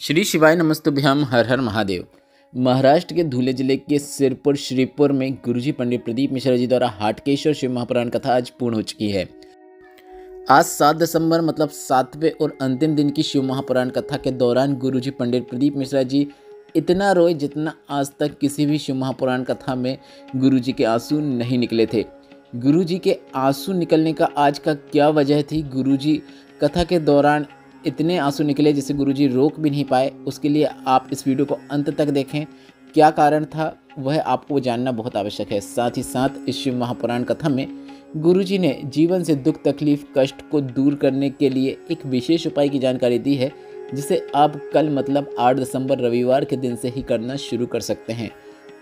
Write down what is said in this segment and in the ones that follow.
श्री शिवाय नमस्तुभ्यम हर हर महादेव। महाराष्ट्र के धुले जिले के सिरपुर श्रीपुर में गुरुजी पंडित प्रदीप मिश्रा जी द्वारा हाटकेश्वर शिव महापुराण कथा आज पूर्ण हो चुकी है। आज 7 दिसंबर मतलब 7वें और अंतिम दिन की शिव महापुराण कथा के दौरान गुरुजी पंडित प्रदीप मिश्रा जी इतना रोए जितना आज तक किसी भी शिव महापुराण कथा में गुरुजी के आंसू नहीं निकले थे। गुरुजी के आंसू निकलने का आज का क्या वजह थी? गुरुजी कथा के दौरान इतने आंसू निकले जिसे गुरुजी रोक भी नहीं पाए। उसके लिए आप इस वीडियो को अंत तक देखें। क्या कारण था वह आपको जानना बहुत आवश्यक है। साथ ही साथ इस शिव महापुराण कथा में गुरुजी ने जीवन से दुख तकलीफ कष्ट को दूर करने के लिए एक विशेष उपाय की जानकारी दी है, जिसे आप कल मतलब 8 दिसंबर रविवार के दिन से ही करना शुरू कर सकते हैं।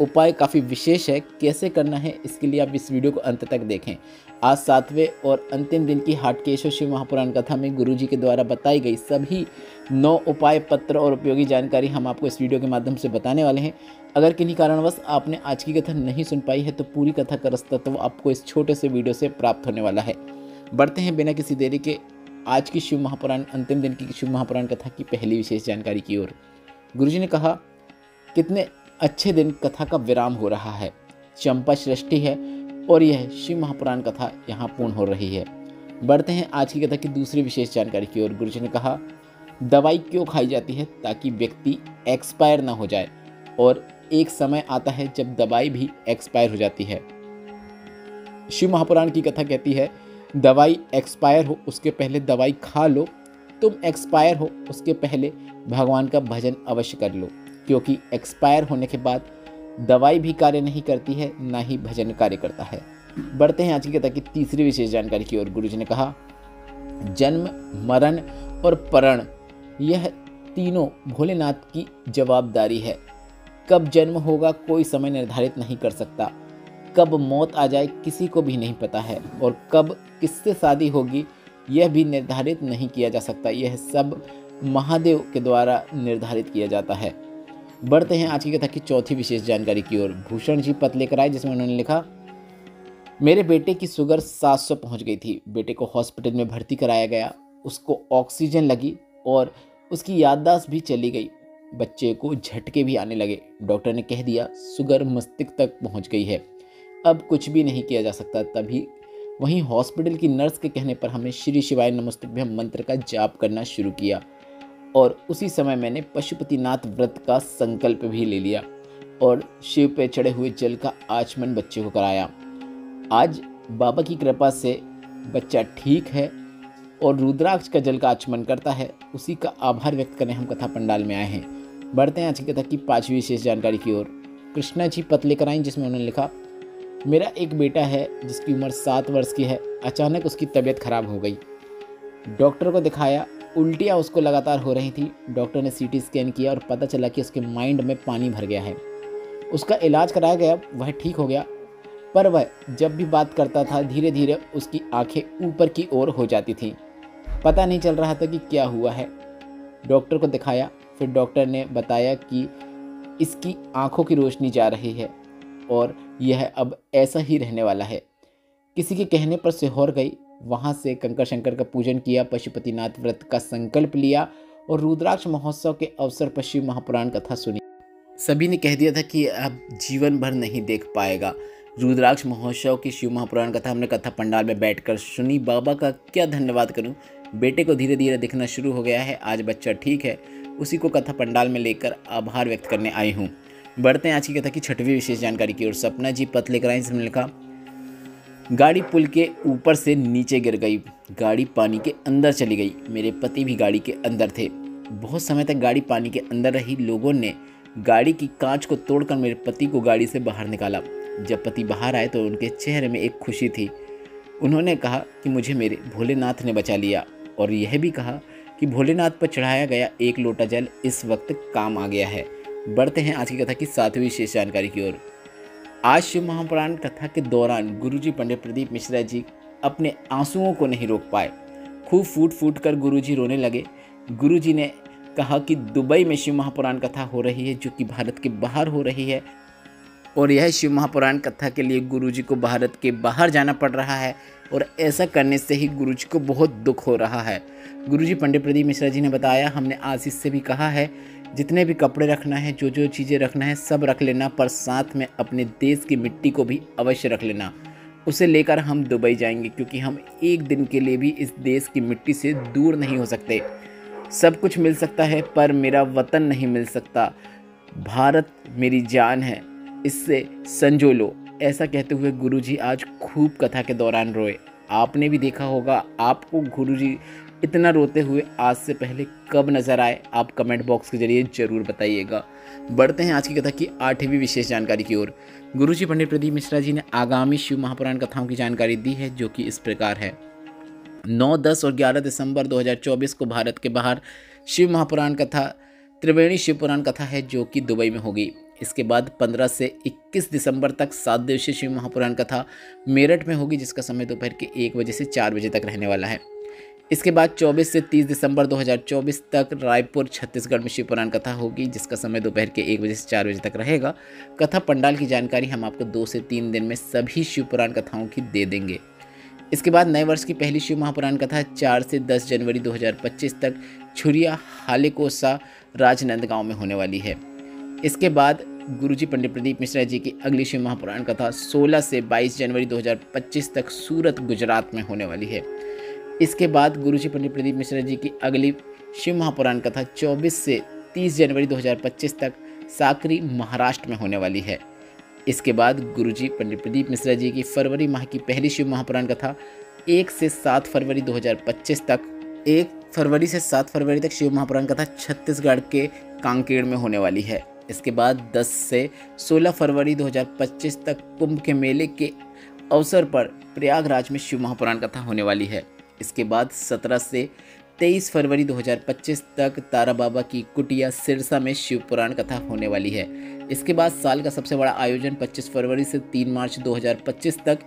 उपाय काफ़ी विशेष है, कैसे करना है इसके लिए आप इस वीडियो को अंत तक देखें। आज 7वें और अंतिम दिन की हाटकेश्वर शिव महापुराण कथा में गुरुजी के द्वारा बताई गई सभी 9 उपाय पत्र और उपयोगी जानकारी हम आपको इस वीडियो के माध्यम से बताने वाले हैं। अगर किन्हीं कारणवश आपने आज की कथा नहीं सुन पाई है तो पूरी कथा का रसतत्व आपको इस छोटे से वीडियो से प्राप्त होने वाला है। बढ़ते हैं बिना किसी देरी के आज की शिव महापुराण अंतिम दिन की शिव महापुराण कथा की पहली विशेष जानकारी की ओर। गुरुजी ने कहा, कितने अच्छे दिन कथा का विराम हो रहा है। चंपा सृष्टि है और यह शिव महापुराण कथा यहाँ पूर्ण हो रही है। बढ़ते हैं आज की कथा की दूसरी विशेष जानकारी की ओर। गुरुजी ने कहा, दवाई क्यों खाई जाती है? ताकि व्यक्ति एक्सपायर ना हो जाए, और एक समय आता है जब दवाई भी एक्सपायर हो जाती है। शिव महापुराण की कथा कहती है, दवाई एक्सपायर हो उसके पहले दवाई खा लो, तुम एक्सपायर हो उसके पहले भगवान का भजन अवश्य कर लो, क्योंकि एक्सपायर होने के बाद दवाई भी कार्य नहीं करती है, ना ही भजन कार्य करता है। बढ़ते हैं आज की कथा की तीसरी विशेष जानकारी की ओर। गुरुजी ने कहा, जन्म मरण और परण यह तीनों भोलेनाथ की जवाबदारी है। कब जन्म होगा कोई समय निर्धारित नहीं कर सकता, कब मौत आ जाए किसी को भी नहीं पता है, और कब किससे शादी होगी यह भी निर्धारित नहीं किया जा सकता। यह सब महादेव के द्वारा निर्धारित किया जाता है। बढ़ते हैं आज की कथा की चौथी विशेष जानकारी की ओर। भूषण जी पत्र लेकर आए जिसमें उन्होंने लिखा, मेरे बेटे की शुगर 700 पहुंच गई थी। बेटे को हॉस्पिटल में भर्ती कराया गया, उसको ऑक्सीजन लगी और उसकी याददाश्त भी चली गई। बच्चे को झटके भी आने लगे। डॉक्टर ने कह दिया शुगर मस्तिष्क तक पहुंच गई है, अब कुछ भी नहीं किया जा सकता। तभी वहीं हॉस्पिटल की नर्स के कहने पर हमने श्री शिवाय नमस्तुभ्यम मंत्र का जाप करना शुरू किया, और उसी समय मैंने पशुपतिनाथ व्रत का संकल्प भी ले लिया और शिव पे चढ़े हुए जल का आचमन बच्चे को कराया। आज बाबा की कृपा से बच्चा ठीक है और रुद्राक्ष का जल का आचमन करता है। उसी का आभार व्यक्त करने हम कथा पंडाल में आए हैं। बढ़ते हैं आज की कथा की 5वीं विशेष जानकारी की ओर। कृष्णा जी पत्र लेकर आई जिसमें उन्होंने लिखा, मेरा एक बेटा है जिसकी उम्र 7 वर्ष की है। अचानक उसकी तबीयत खराब हो गई। डॉक्टर को दिखाया, उल्टियाँ उसको लगातार हो रही थी। डॉक्टर ने सीटी स्कैन किया और पता चला कि उसके माइंड में पानी भर गया है। उसका इलाज कराया गया, वह ठीक हो गया, पर वह जब भी बात करता था धीरे धीरे उसकी आंखें ऊपर की ओर हो जाती थीं। पता नहीं चल रहा था कि क्या हुआ है। डॉक्टर को दिखाया, फिर डॉक्टर ने बताया कि इसकी आंखों की रोशनी जा रही है और यह अब ऐसा ही रहने वाला है। किसी के कहने पर सिहोर गई, वहाँ से कंकर शंकर का पूजन किया, पशुपतिनाथ व्रत का संकल्प लिया और रुद्राक्ष महोत्सव के अवसर पर शिव महापुराण कथा सुनी। सभी ने कह दिया था कि अब जीवन भर नहीं देख पाएगा। रुद्राक्ष महोत्सव की शिव महापुराण कथा हमने कथा पंडाल में बैठकर सुनी। बाबा का क्या धन्यवाद करूं, बेटे को धीरे धीरे दिखना शुरू हो गया है। आज बच्चा ठीक है, उसी को कथा पंडाल में लेकर आभार व्यक्त करने आई हूँ। बढ़ते हैं आज की कथा की 6वीं विशेष जानकारी की ओर। सपना जी पत्र लेकर आई जिसमें लिखा, गाड़ी पुल के ऊपर से नीचे गिर गई, गाड़ी पानी के अंदर चली गई। मेरे पति भी गाड़ी के अंदर थे। बहुत समय तक गाड़ी पानी के अंदर रही। लोगों ने गाड़ी की कांच को तोड़कर मेरे पति को गाड़ी से बाहर निकाला। जब पति बाहर आए तो उनके चेहरे में एक खुशी थी। उन्होंने कहा कि मुझे मेरे भोलेनाथ ने बचा लिया, और यह भी कहा कि भोलेनाथ पर चढ़ाया गया एक लोटा जल इस वक्त काम आ गया है। बढ़ते हैं आज की कथा की 7वीं विशेष जानकारी की ओर। आज शिव महापुराण कथा के दौरान गुरुजी पंडित प्रदीप मिश्रा जी अपने आंसुओं को नहीं रोक पाए। खूब फूट फूट कर गुरुजी रोने लगे। गुरुजी ने कहा कि दुबई में शिव महापुराण कथा हो रही है, जो कि भारत के बाहर हो रही है, और यह शिव महापुराण कथा के लिए गुरुजी को भारत के बाहर जाना पड़ रहा है। और ऐसा करने से ही गुरुजी को बहुत दुख हो रहा है। गुरुजी पंडित प्रदीप मिश्रा जी ने बताया, हमने आशीष से भी कहा है जितने भी कपड़े रखना है, जो जो चीज़ें रखना है सब रख लेना, पर साथ में अपने देश की मिट्टी को भी अवश्य रख लेना। उसे लेकर हम दुबई जाएंगे, क्योंकि हम एक दिन के लिए भी इस देश की मिट्टी से दूर नहीं हो सकते। सब कुछ मिल सकता है पर मेरा वतन नहीं मिल सकता। भारत मेरी जान है, इससे संजो लो। ऐसा कहते हुए गुरुजी आज खूब कथा के दौरान रोए। आपने भी देखा होगा, आपको गुरुजी इतना रोते हुए आज से पहले कब नज़र आए? आप कमेंट बॉक्स के जरिए ज़रूर बताइएगा। बढ़ते हैं आज की कथा की 8वीं विशेष जानकारी की ओर। गुरुजी पंडित प्रदीप मिश्रा जी ने आगामी शिव महापुराण कथाओं की जानकारी दी है, जो कि इस प्रकार है। 9, 10 और 11 दिसंबर 2024 को भारत के बाहर शिव महापुराण कथा त्रिवेणी शिव पुराण कथा है, जो कि दुबई में होगी। इसके बाद 15 से 21 दिसंबर तक 7 दिवसीय शिव महापुराण कथा मेरठ में होगी, जिसका समय दोपहर के 1 बजे से 4 बजे तक रहने वाला है। इसके बाद 24 से 30 दिसंबर 2024 तक रायपुर छत्तीसगढ़ में शिव पुराण कथा होगी, जिसका समय दोपहर के 1 बजे से 4 बजे तक रहेगा। कथा पंडाल की जानकारी हम आपको 2 से 3 दिन में सभी शिव पुराण कथाओं की दे देंगे। इसके बाद नए वर्ष की पहली शिव महापुराण कथा 4 से 10 जनवरी 2025 तक छुरिया हालेकोसा राजनंदगांव में होने वाली है। इसके बाद गुरुजी पंडित प्रदीप मिश्रा जी की अगली शिव महापुराण कथा 16 से 22 जनवरी 2025 तक सूरत गुजरात में होने वाली है। इसके बाद गुरुजी पंडित प्रदीप मिश्रा जी की अगली शिव महापुराण कथा 24 से 30 जनवरी 2025 तक साकरी महाराष्ट्र में होने वाली है। इसके बाद गुरुजी पंडित प्रदीप मिश्रा जी की फरवरी माह की पहली शिव महापुराण कथा 1 से 7 फरवरी 2025 तक 1 फरवरी से 7 फरवरी तक शिव महापुराण कथा छत्तीसगढ़ के कांकेर में होने वाली है। इसके बाद 10 से 16 फरवरी 2025 तक कुंभ के मेले के अवसर पर प्रयागराज में शिव महापुराण कथा होने वाली है। इसके बाद 17 से 23 फरवरी 2025 तक तारा बाबा की कुटिया सिरसा में शिव पुराण कथा होने वाली है। इसके बाद साल का सबसे बड़ा आयोजन 25 फरवरी से 3 मार्च 2025 तक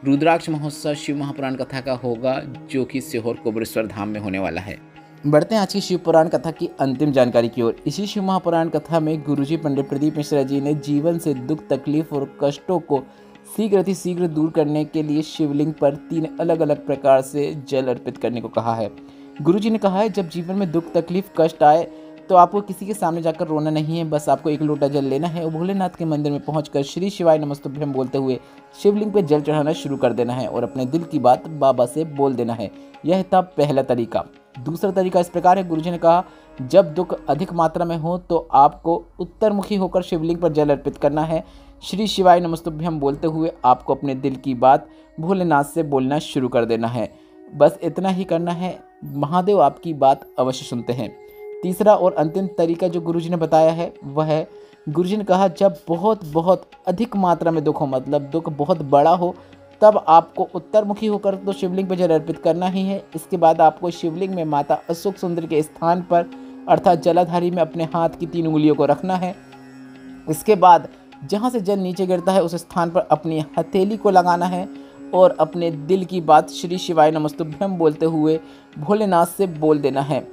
रुद्राक्ष महोत्सव शिव महापुराण कथा का होगा, जो कि सीहोर कोबरेश्वर धाम में होने वाला है। बढ़ते हैं आज की शिव पुराण कथा की अंतिम जानकारी की ओर। इसी शिव महापुराण कथा में गुरुजी पंडित प्रदीप मिश्रा जी ने जीवन से दुख, तकलीफ और कष्टों को शीघ्र दूर करने के लिए शिवलिंग पर 3 अलग अलग प्रकार से जल अर्पित करने को कहा है। गुरुजी ने कहा है, जब जीवन में दुख, तकलीफ, कष्ट आए तो आपको किसी के सामने जाकर रोना नहीं है, बस आपको एक लोटा जल लेना है और भोलेनाथ के मंदिर में पहुंचकर श्री शिवाय नमस्तुभ्यम बोलते हुए शिवलिंग पर जल चढ़ाना शुरू कर देना है और अपने दिल की बात बाबा से बोल देना है। यह था पहला तरीका। दूसरा तरीका इस प्रकार है। गुरुजी ने कहा, जब दुख अधिक मात्रा में हो तो आपको उत्तरमुखी होकर शिवलिंग पर जल अर्पित करना है। श्री शिवाय नमस्तुभ्यम बोलते हुए आपको अपने दिल की बात भोलेनाथ से बोलना शुरू कर देना है। बस इतना ही करना है, महादेव आपकी बात अवश्य सुनते हैं। तीसरा और अंतिम तरीका जो गुरुजी ने बताया है वह है, गुरुजी ने कहा, जब बहुत अधिक मात्रा में दुख हो, मतलब दुख बहुत बड़ा हो, तब आपको उत्तरमुखी होकर तो शिवलिंग पर जल अर्पित करना ही है। इसके बाद आपको शिवलिंग में माता अशोक सुंदरी के स्थान पर अर्थात जलाधारी में अपने हाथ की 3 उंगलियों को रखना है। इसके बाद जहाँ से जल नीचे गिरता है उस स्थान पर अपनी हथेली को लगाना है और अपने दिल की बात श्री शिवाय नमस्तुभ्यम बोलते हुए भोलेनाथ से बोल देना है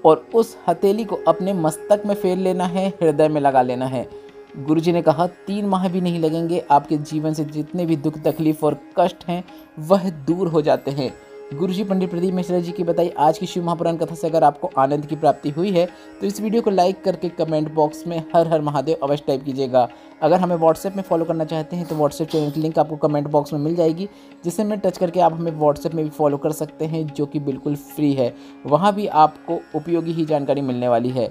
और उस हथेली को अपने मस्तक में फेर लेना है, हृदय में लगा लेना है। गुरुजी ने कहा, 3 माह भी नहीं लगेंगे, आपके जीवन से जितने भी दुख, तकलीफ और कष्ट हैं वह दूर हो जाते हैं। गुरुजी पंडित प्रदीप मिश्रा जी की बताई आज की शिव महापुराण कथा से अगर आपको आनंद की प्राप्ति हुई है तो इस वीडियो को लाइक करके कमेंट बॉक्स में हर हर महादेव अवश्य टाइप कीजिएगा। अगर हमें व्हाट्सएप में फॉलो करना चाहते हैं तो व्हाट्सएप चैनल की लिंक आपको कमेंट बॉक्स में मिल जाएगी, जिसे में टच करके आप हमें व्हाट्सएप में भी फॉलो कर सकते हैं, जो कि बिल्कुल फ्री है। वहाँ भी आपको उपयोगी ही जानकारी मिलने वाली है।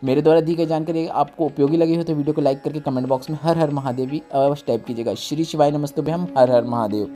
मेरे द्वारा दी गई जानकारी आपको उपयोगी लगी हो तो वीडियो को लाइक करके कमेंट बॉक्स में हर हर महादेव भी अवश्य टाइप कीजिएगा। श्री शिवाय नमस्तुभ्यम, हर हर महादेव।